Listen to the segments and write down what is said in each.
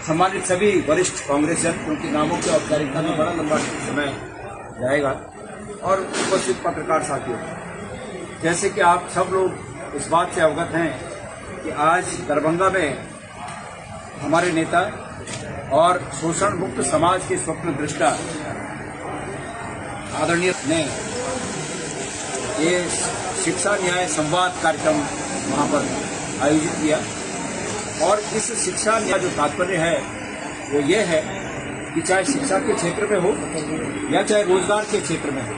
सम्मानित सभी वरिष्ठ कांग्रेस जन, उनके नामों की औपचारिकता में बड़ा लंबा समय जाएगा, और उपस्थित पत्रकार साथियों, जैसे कि आप सब लोग इस बात से अवगत हैं कि आज दरभंगा में हमारे नेता और शोषण मुक्त समाज के स्वप्न दृष्टा आदरणीय ने ये शिक्षा न्याय संवाद कार्यक्रम वहाँ पर आयोजित किया। और इस शिक्षा न्याय जो तात्पर्य है वो ये है कि चाहे शिक्षा के क्षेत्र में हो या चाहे रोजगार के क्षेत्र में हो,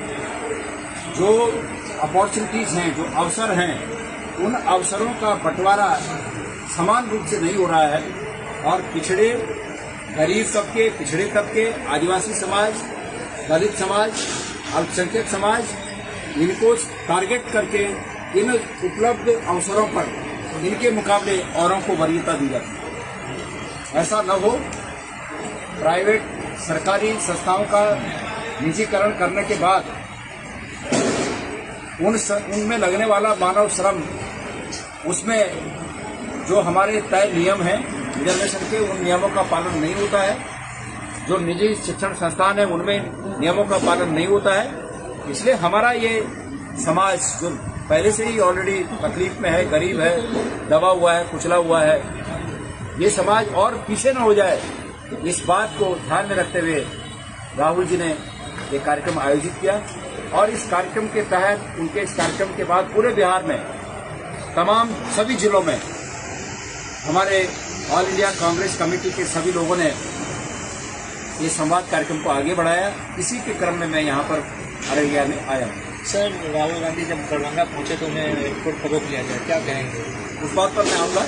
जो अपॉर्चुनिटीज हैं, जो अवसर हैं, उन अवसरों का बंटवारा समान रूप से नहीं हो रहा है, और पिछड़े, गरीब तबके, पिछड़े तबके, आदिवासी समाज, दलित समाज, अल्पसंख्यक समाज, इनको टारगेट करके इन उपलब्ध अवसरों पर इनके मुकाबले औरों को वरीयता दी जाती है। ऐसा न हो। प्राइवेट सरकारी संस्थाओं का निजीकरण करने के बाद उनमें लगने वाला मानव श्रम, उसमें जो हमारे तय नियम हैं रिजर्वेशन के, उन नियमों का पालन नहीं होता है। जो निजी शिक्षण संस्थान है उनमें नियमों का पालन नहीं होता है। इसलिए हमारा ये समाज जो पहले से ही ऑलरेडी तकलीफ में है, गरीब है, दबा हुआ है, कुचला हुआ है, ये समाज और पीछे न हो जाए, इस बात को ध्यान में रखते हुए राहुल जी ने ये कार्यक्रम आयोजित किया। और इस कार्यक्रम के तहत, उनके इस कार्यक्रम के बाद पूरे बिहार में तमाम सभी जिलों में हमारे ऑल इंडिया कांग्रेस कमेटी के सभी लोगों ने ये संवाद कार्यक्रम को आगे बढ़ाया। इसी के क्रम में मैं यहाँ पर अररिया में आया हूँ। सर, राहुल गांधी जब दरभंगा पहुंचे तो उन्हें एयरपोर्ट फरोख किया गया, क्या कहेंगे उस बात पर? मैं आऊँगा।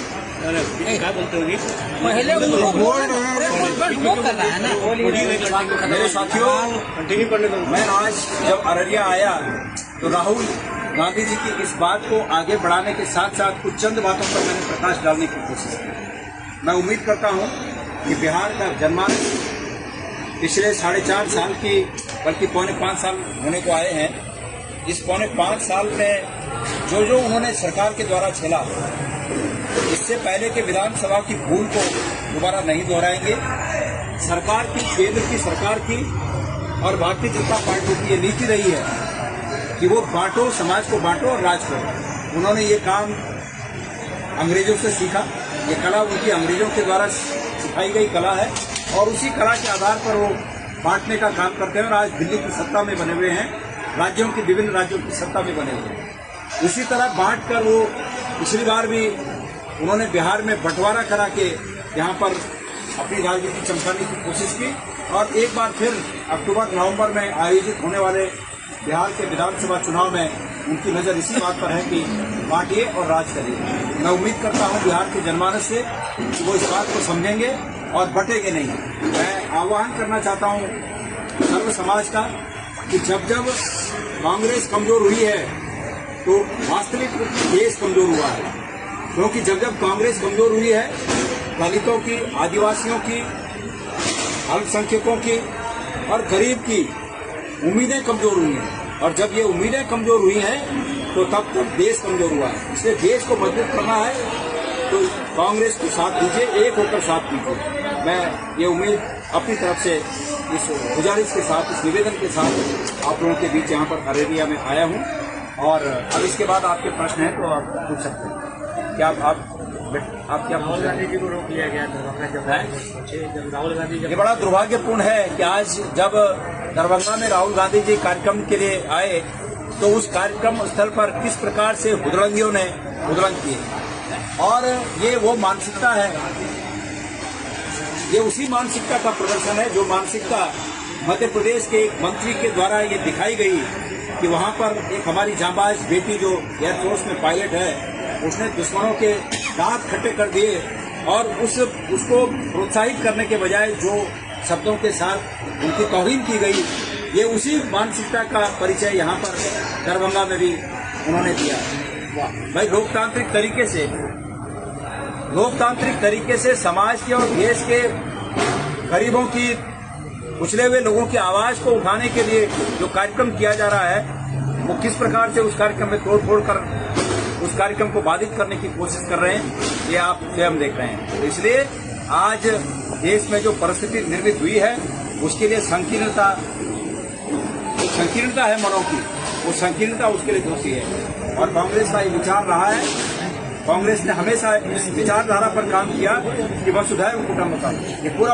क्या बोलते होगी पहले मेरे साथियों, कंटिन्यू करने दो। मैं आज जब अररिया आया तो राहुल गांधी जी की इस बात को आगे बढ़ाने के साथ साथ कुछ चंद बातों पर मैंने प्रकाश डालने की कोशिश की। मैं उम्मीद करता हूं कि बिहार का जनमानस पिछले 4.5 साल की, बल्कि 4.5 साल होने को आए हैं, इस 4.5 साल में जो उन्होंने सरकार के द्वारा झेला, इससे पहले के विधानसभा की भूल को दोबारा नहीं दोहराएंगे। सरकार की, केंद्र की सरकार की और भारतीय जनता पार्टी की ये नीति रही है कि वो बांटो, समाज को बांटो और राज करो। उन्होंने ये काम अंग्रेजों से सीखा। ये कला उनकी अंग्रेजों के द्वारा सिखाई गई कला है, और उसी कला के आधार पर वो बांटने का काम करते हैं। और आज दिल्ली की सत्ता में बने हुए हैं, राज्यों की, विभिन्न राज्यों की सत्ता में बने हुए हैं। इसी तरह बांटकर वो पिछली बार भी उन्होंने बिहार में बंटवारा करा के यहाँ पर अपनी राजनीति चमकाने की कोशिश की। और एक बार फिर अक्टूबर-नवंबर में आयोजित होने वाले बिहार के विधानसभा चुनाव में उनकी नज़र इसी बात पर है कि बांटिए और राज करिए। मैं उम्मीद करता हूँ बिहार के जनमानस से कि वो इस बात को समझेंगे और बटेंगे नहीं। मैं आह्वान करना चाहता हूँ सर्व समाज का कि जब जब कांग्रेस कमजोर हुई है तो वास्तविक देश कमजोर हुआ है। क्योंकि जब जब कांग्रेस कमजोर हुई है, दलितों की, आदिवासियों की, अल्पसंख्यकों की और गरीब की उम्मीदें कमजोर हुई हैं। और जब ये उम्मीदें कमजोर हुई हैं तो तब तक देश कमजोर हुआ है। इसलिए देश को मजबूत करना है तो कांग्रेस को साथ दीजिए, एक होकर साथ दीजिए। मैं ये उम्मीद अपनी तरफ से इस गुजारिश के साथ, इस निवेदन के साथ आप लोगों के बीच यहाँ पर अररिया में आया हूँ। और अब इसके बाद आपके प्रश्न हैं तो आप पूछ सकते हैं। क्या आप क्या? राहुल गांधी जी को रोक लिया गया दरभंगा जब पहुंचे, जब राहुल गांधी ये बड़ा दुर्भाग्यपूर्ण है कि आज जब दरभंगा में राहुल गांधी जी कार्यक्रम के लिए आए तो उस कार्यक्रम स्थल पर किस प्रकार से हुदड़ंगियों ने हुदड़ंग किए। और ये वो मानसिकता है, ये उसी मानसिकता का प्रदर्शन है जो मानसिकता मध्य प्रदेश के एक मंत्री के द्वारा ये दिखाई गई कि वहां पर एक हमारी जांबाज बेटी जो एयरफोर्स में पायलट है, उसने दुश्मनों के दांत खट्टे कर दिए। और उसको प्रोत्साहित करने के बजाय जो शब्दों के साथ उनकी तौहीन की गई, ये उसी मानसिकता का परिचय यहाँ पर दरभंगा में भी उन्होंने दिया। भाई, लोकतांत्रिक तरीके से समाज के और देश के गरीबों की, कुचले हुए लोगों की आवाज को उठाने के लिए जो कार्यक्रम किया जा रहा है, वो किस प्रकार से उस कार्यक्रम में तोड़ फोड़ कर उस कार्यक्रम को बाधित करने की कोशिश कर रहे हैं, ये आप स्वयं देख रहे हैं। इसलिए आज देश में जो परिस्थिति निर्मित हुई है उसके लिए संकीर्णता है मनों की, वो संकीर्णता उसके लिए दोषी है। और कांग्रेस का ये विचार रहा है, कांग्रेस ने हमेशा इस विचारधारा पर काम किया कि वसुधैव कुटुंबकम, ये पूरा